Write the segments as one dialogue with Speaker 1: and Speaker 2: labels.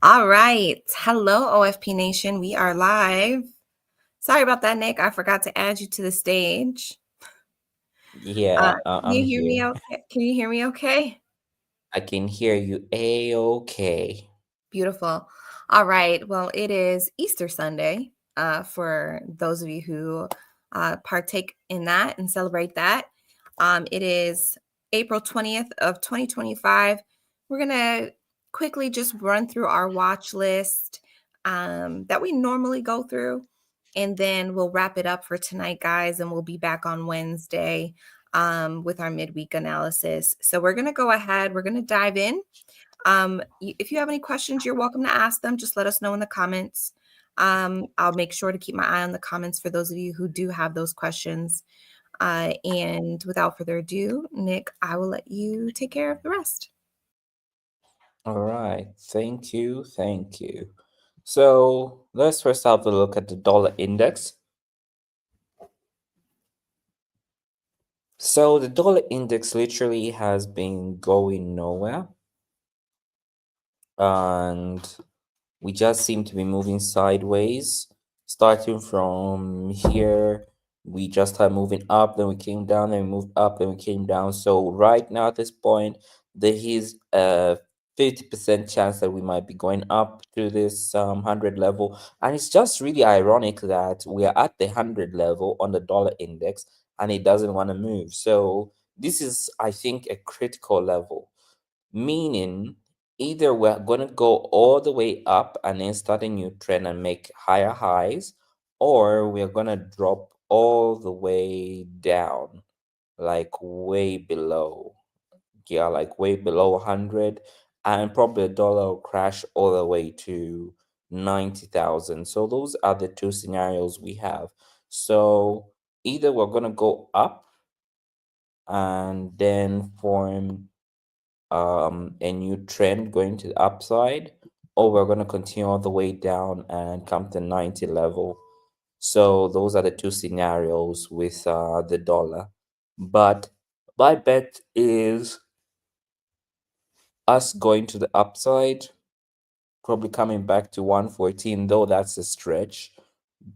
Speaker 1: All right. Hello, OFP Nation. We are live. Sorry about that, Nick. I forgot to add you to the stage.
Speaker 2: Yeah,
Speaker 1: Can
Speaker 2: I'm
Speaker 1: you hear me
Speaker 2: here.
Speaker 1: okay? Can you hear me okay?
Speaker 2: I can hear you A-okay.
Speaker 1: Beautiful. All right. Well, it is Easter Sunday for those of you who partake in that and celebrate that. It is April 20th of 2025. We're going to quickly just run through our watch list that we normally go through. And then we'll wrap it up for tonight, guys. And we'll be back on Wednesday with our midweek analysis. So we're going to go ahead. We're going to dive in. If you have any questions, you're welcome to ask them. Just let us know in the comments. I'll make sure to keep my eye on the comments for those of you who do have those questions. And without further ado, Nick, I will let you take care of the rest.
Speaker 2: All right, thank you, thank you. So let's first have a look at the dollar index. So the dollar index literally has been going nowhere, and we just seem to be moving sideways. Starting from here, we just started moving up, then we came down, then we moved up, then we came down. So right now at this point, there is a 50% chance that we might be going up to this 100 level. And it's just really ironic that we are at the 100 level on the dollar index and it doesn't want to move. So this is, I think, a critical level, meaning either we're going to go all the way up and then start a new trend and make higher highs, or we're going to drop all the way down, like way below. Yeah, like way below 100, and probably the dollar will crash all the way to 90,000. So those are the two scenarios we have. So either we're going to go up and then form a new trend going to the upside, or we're going to continue all the way down and come to 90 level. So those are the two scenarios with the dollar. But my bet is us going to the upside, probably coming back to 114, though that's a stretch.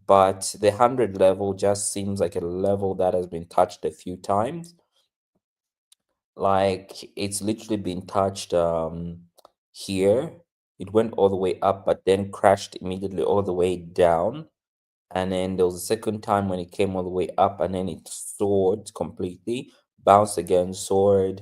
Speaker 2: But the 100 level just seems like a level that has been touched a few times. Like it's literally been touched here. It went all the way up, but then crashed immediately all the way down. And then there was a second time when it came all the way up and then it soared completely, bounced again, soared,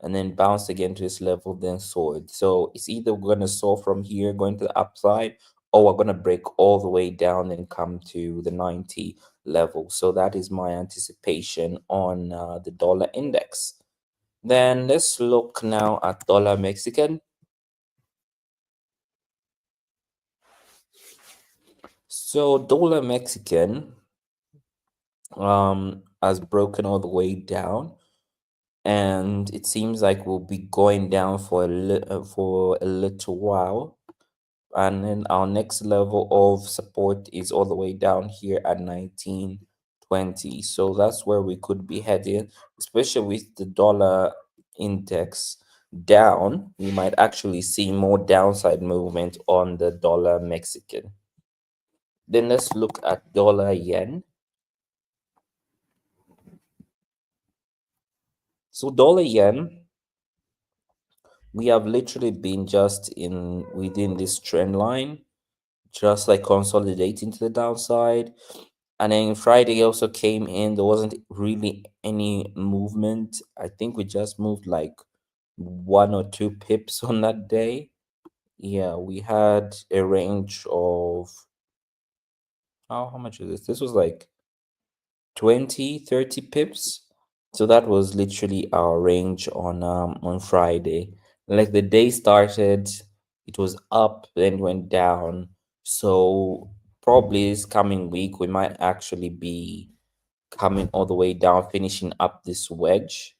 Speaker 2: and then bounced again to this level, then soared. So it's either we're gonna soar from here going to the upside, or we're gonna break all the way down and come to the 90 level. So that is my anticipation on the dollar index. Then let's look now at dollar Mexican. So dollar Mexican has broken all the way down, and it seems like we'll be going down for for a little while. And then our next level of support is all the way down here at 1920. So that's where we could be heading, especially with the dollar index down. We might actually see more downside movement on the dollar Mexican. Then let's look at dollar yen. So dollar yen, we have literally been just in within this trend line, just like consolidating to the downside. And then Friday also came in. There wasn't really any movement. I think we just moved like 1 or 2 pips on that day. Yeah, we had a range of how much is this? This was like 20, 30 pips. So that was literally our range on Friday. Like the day started, it was up, then went down. So probably this coming week we might actually be coming all the way down, finishing up this wedge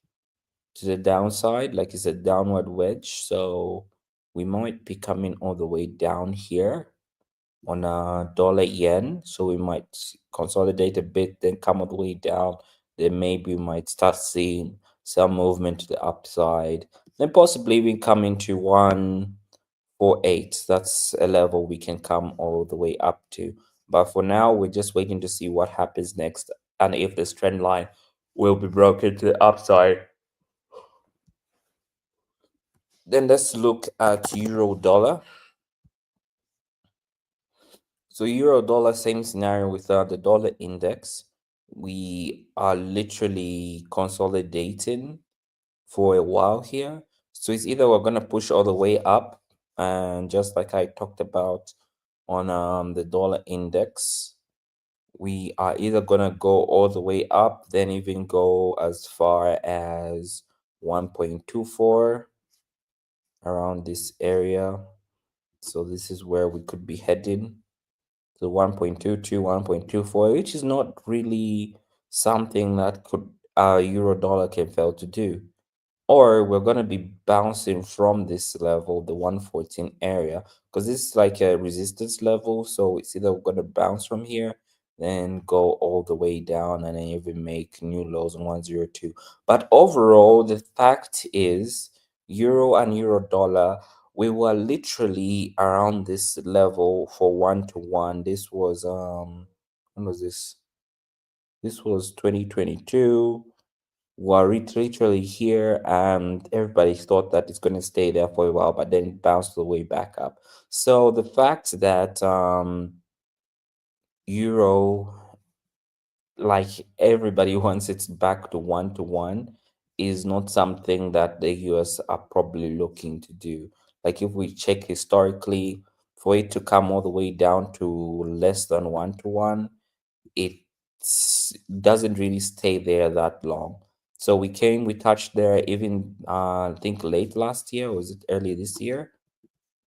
Speaker 2: to the downside, like it's a downward wedge. So we might be coming all the way down here on dollar yen. So we might consolidate a bit, then come all the way down. Then maybe we might start seeing some movement to the upside. Then possibly we come into 1 48. That's a level we can come all the way up to. But for now, we're just waiting to see what happens next and if this trend line will be broken to the upside. Then let's look at euro dollar. So euro dollar, same scenario with the dollar index. We are literally consolidating for a while here. So it's either we're gonna push all the way up, and just like I talked about on the dollar index, we are either gonna go all the way up, then even go as far as 1.24 around this area. So this is where we could be heading to 1.22, 1.24, which is not really something that could euro dollar can fail to do. Or we're going to be bouncing from this level, the 114 area, because this is like a resistance level. So it's either going to bounce from here, then go all the way down, and then even make new lows on 102. But overall, the fact is, euro and euro dollar, we were literally around this level for 1 to 1. This was when was this? This was 2022. We're literally here, and everybody thought that it's going to stay there for a while, but then it bounced the way back up. So the fact that euro, like everybody wants it back to 1 to 1, is not something that the US are probably looking to do. Like if we check historically, for it to come all the way down to less than 1 to 1, it doesn't really stay there that long. So we touched there even I think late last year, or was it early this year?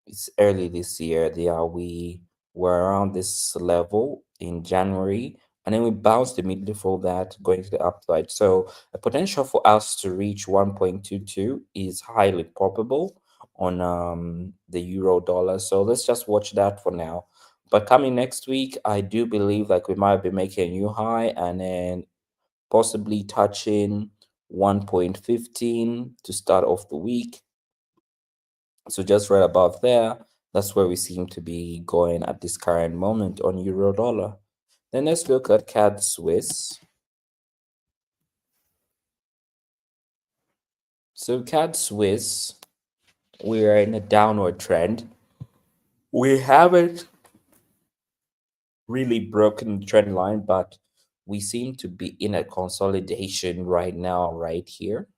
Speaker 2: It's early this year. Yeah, we were around this level in January, and then we bounced immediately for that, going to the upside. So the potential for us to reach 1.22 is highly probable on the euro dollar. So let's just watch that for now. But coming next week, I do believe like we might be making a new high and then possibly touching 1.15 to start off the week. So just right above there, that's where we seem to be going at this current moment on euro dollar. Then let's look at CAD Swiss. So CAD Swiss, we are in a downward trend. We haven't really broken the trend line, but we seem to be in a consolidation right now, right here.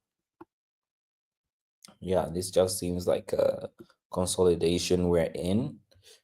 Speaker 2: Yeah, this just seems like a consolidation we're in.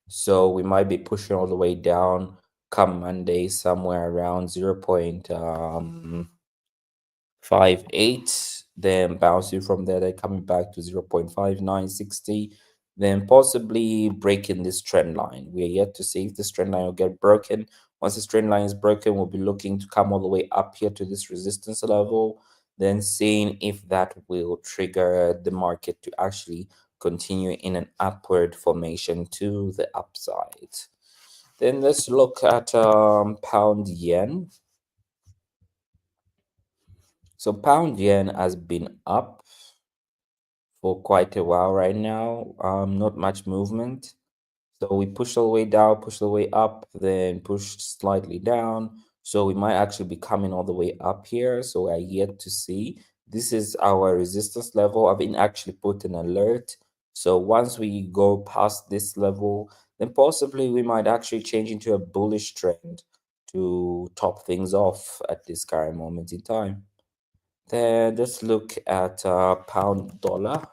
Speaker 2: So we might be pushing all the way down come Monday somewhere around 0.58, then bouncing from there, then coming back to 0.5960, then possibly breaking this trend line. We are yet to see if this trend line will get broken. Once this trend line is broken, we'll be looking to come all the way up here to this resistance level, then seeing if that will trigger the market to actually continue in an upward formation to the upside. Then let's look at pound yen. So pound yen has been up for quite a while right now. Not much movement. So we pushed all the way down, pushed all the way up, then pushed slightly down. So we might actually be coming all the way up here. So we're yet to see. This is our resistance level. I've been actually put an alert. So once we go past this level, then possibly we might actually change into a bullish trend to top things off at this current moment in time. Then let's look at pound dollar.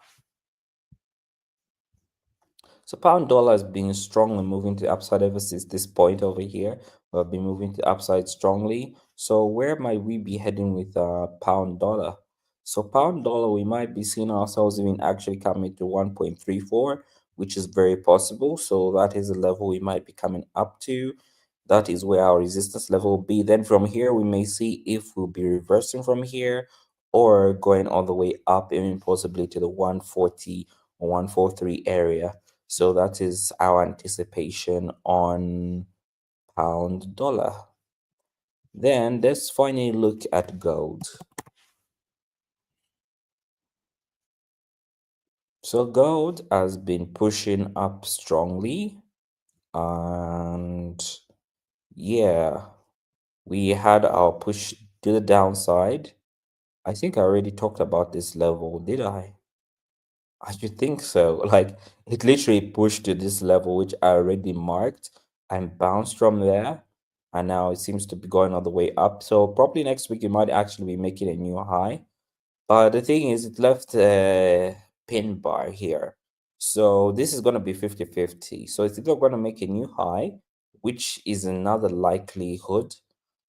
Speaker 2: So pound dollar has been strongly moving to the upside ever since this point over here. We've been moving to the upside strongly. So where might we be heading with pound dollar? So pound dollar, we might be seeing ourselves even actually coming to 1.34, which is very possible. So that is a level we might be coming up to. That is where our resistance level will be. Then from here, we may see if we'll be reversing from here or going all the way up, even possibly to the 140 or 143 area. So that is our anticipation on pound dollar. Then let's finally look at gold. So gold has been pushing up strongly, and yeah, we had our push to the downside. I think I already talked about this level, did I? I should think so. Like it literally pushed to this level, which I already marked and bounced from there. And now it seems to be going all the way up. So probably next week it might actually be making a new high. But the thing is, it left a pin bar here. So this is going to be 50-50. So it's either going to make a new high, which is another likelihood,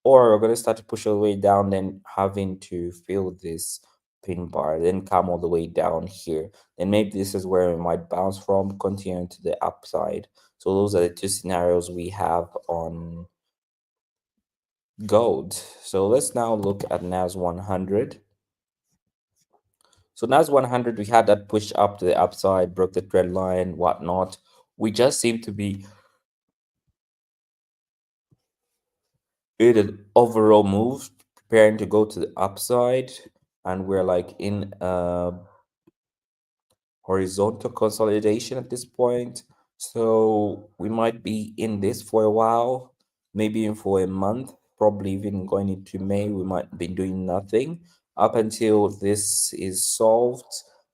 Speaker 2: or we're going to start to push all the way down, then having to fill this pin bar, then come all the way down here. Then maybe this is where we might bounce from, continue to the upside. So those are the two scenarios we have on gold. So let's now look at NAS 100. So NAS 100, we had that push up to the upside, broke the trend line, whatnot. We just seem to be in an overall move, preparing to go to the upside, and we're like in horizontal consolidation at this point. So we might be in this for a while, maybe even for a month, probably even going into May. We might be doing nothing up until this is solved.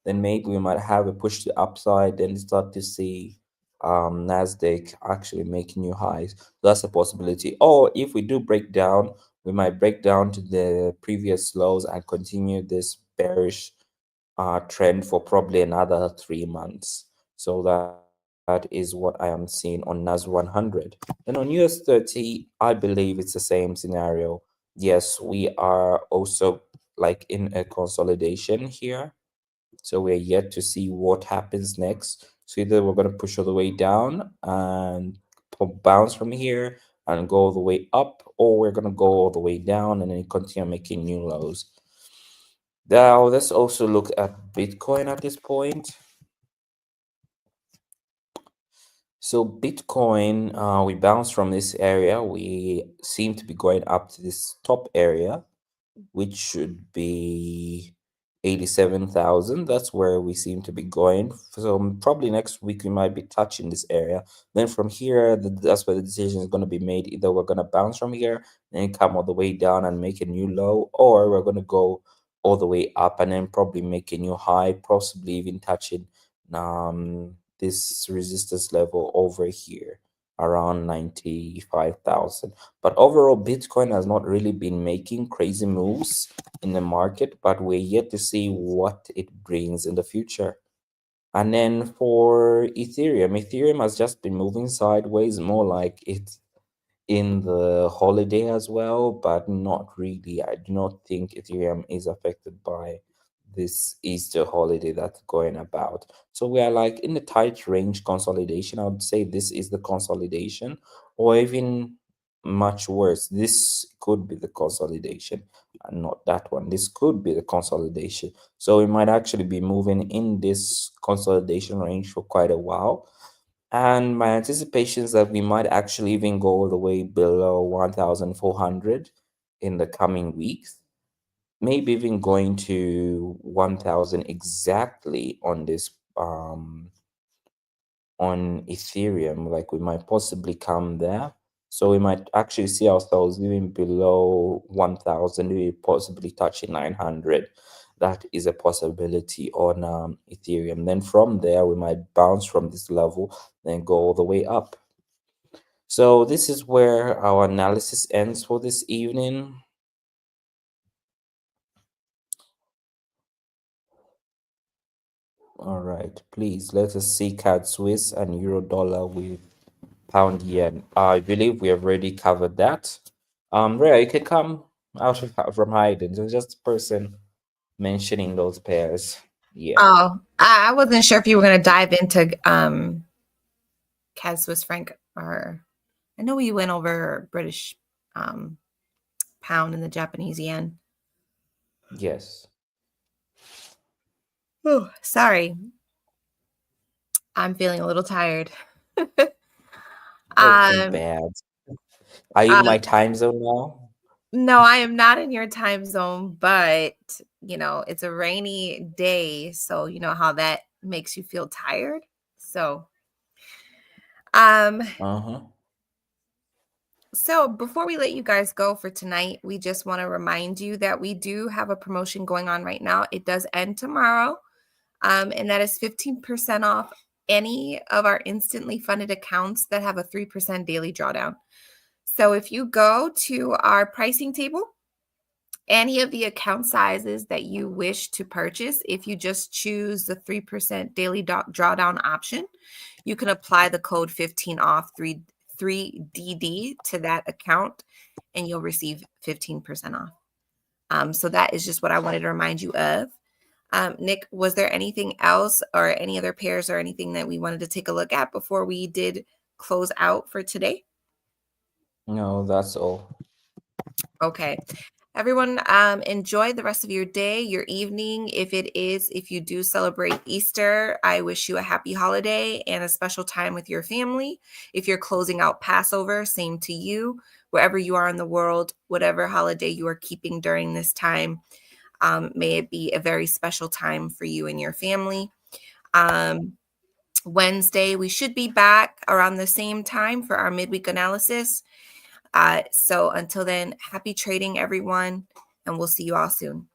Speaker 2: Then maybe we might have a push to the upside, then start to see Nasdaq actually making new highs. That's a possibility. Or if we do break down, we might break down to the previous lows and continue this bearish trend for probably another 3 months. So that is what I am seeing on NAS 100. Then on US 30, I believe it's the same scenario. Yes, we are also like in a consolidation here. So we're yet to see what happens next. So either we're going to push all the way down and bounce from here and go all the way up, or we're going to go all the way down and then continue making new lows. Now, let's also look at Bitcoin at this point. So, Bitcoin, we bounced from this area. We seem to be going up to this top area, which should be 87,000. That's where we seem to be going. So, probably next week we might be touching this area. Then from here, that's where the decision is going to be made. Either we're going to bounce from here, then come all the way down and make a new low, or we're going to go all the way up and then probably make a new high, possibly even touching this resistance level over here around 95,000. But overall, Bitcoin has not really been making crazy moves in the market, but we're yet to see what it brings in the future. And then for Ethereum has just been moving sideways, more like it's in the holiday as well, but not really. I do not think Ethereum is affected by this Easter holiday that's going about. So we are like in the tight range consolidation. I would say this is the consolidation, or even much worse, this could be the consolidation and not that one. This could be the consolidation. So we might actually be moving in this consolidation range for quite a while, and my anticipation is that we might actually even go all the way below 1,400 in the coming weeks. Maybe even going to 1,000 exactly on this on Ethereum. Like we might possibly come there. So we might actually see ourselves even below 1,000, we possibly touching 900. That is a possibility on Ethereum. Then from there, we might bounce from this level, then go all the way up. So this is where our analysis ends for this evening. All right, please let us see CAD Swiss and Euro dollar with pound yen. I believe we have already covered that. Rhea, you can come out from hiding. There's just a person mentioning those pairs. Yeah.
Speaker 1: Oh, I wasn't sure if you were going to dive into CAD Swiss franc, or I know we went over British um, pound and the Japanese yen.
Speaker 2: Yes.
Speaker 1: Oh, sorry. I'm feeling a little tired.
Speaker 2: Oh, too
Speaker 1: um,
Speaker 2: bad. Are you in
Speaker 1: uh,
Speaker 2: my time zone now?
Speaker 1: no, I am not in your time zone, but it's a rainy day, so you know how that makes you feel tired. So, um,
Speaker 2: Uh-huh.
Speaker 1: so before we let you guys go for tonight, we just want to remind you that we do have a promotion going on right now. It does end tomorrow, and that is 15% off any of our instantly funded accounts that have a 3% daily drawdown. So if you go to our pricing table, any of the account sizes that you wish to purchase, if you just choose the 3% daily drawdown option, you can apply the code 15 off 3DD to that account and you'll receive 15% off. So that is just what I wanted to remind you of. Nick, was there anything else or any other pairs or anything that we wanted to take a look at before we did close out for today?
Speaker 2: No, that's all.
Speaker 1: Okay. Everyone, enjoy the rest of your day, your evening. If you do celebrate Easter, I wish you a happy holiday and a special time with your family. If you're closing out Passover, same to you. Wherever you are in the world, whatever holiday you are keeping during this time, may it be a very special time for you and your family. Wednesday, we should be back around the same time for our midweek analysis. So until then, happy trading, everyone, and we'll see you all soon.